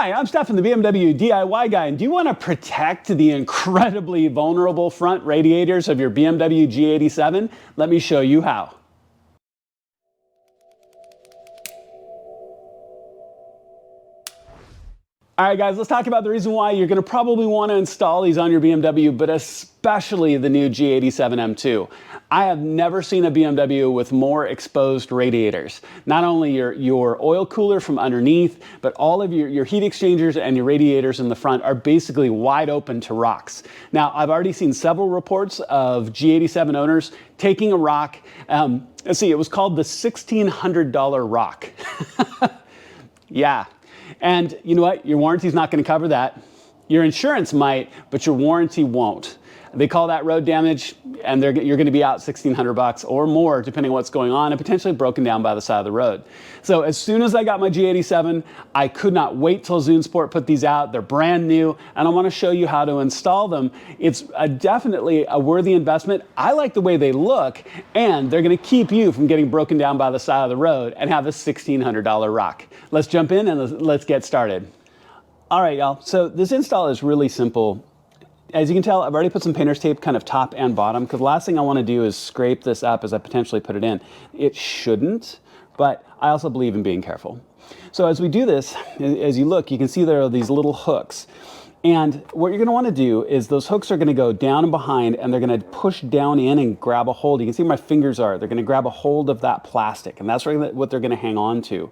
Hi, I'm Stefan, the BMW DIY guy, and do you want to protect the incredibly vulnerable front radiators of your BMW G87? Let me show you how. All right, guys, let's talk about the reason why you're going to probably want to install these on your BMW, but especially the new G87 M2. I have never seen a BMW with more exposed radiators. Not only your oil cooler from underneath, but all of your heat exchangers and your radiators in the front are basically wide open to rocks. Now, I've already seen several reports of G87 owners taking a rock. Let's see, it was called the $1,600 rock. Yeah. And you know what? Your warranty's not going to cover that. Your insurance might, but your warranty won't. They call that road damage, and you're going to be out $1,600 or more, depending on what's going on, and potentially broken down by the side of the road. So as soon as I got my G87, I could not wait till Zunesport put these out. They're brand new, and I want to show you how to install them. It's definitely a worthy investment. I like the way they look, and they're going to keep you from getting broken down by the side of the road and have a $1,600 rock. Let's jump in and let's get started. All right, y'all. So this install is really simple. As you can tell, I've already put some painter's tape kind of top and bottom, because the last thing I want to do is scrape this up as I potentially put it in. It shouldn't, but I also believe in being careful. So as we do this, as you look, you can see there are these little hooks. And what you're going to want to do is those hooks are going to go down and behind, and they're going to push down in and grab a hold. You can see where my fingers are. They're going to grab a hold of that plastic, and that's what they're going to hang on to.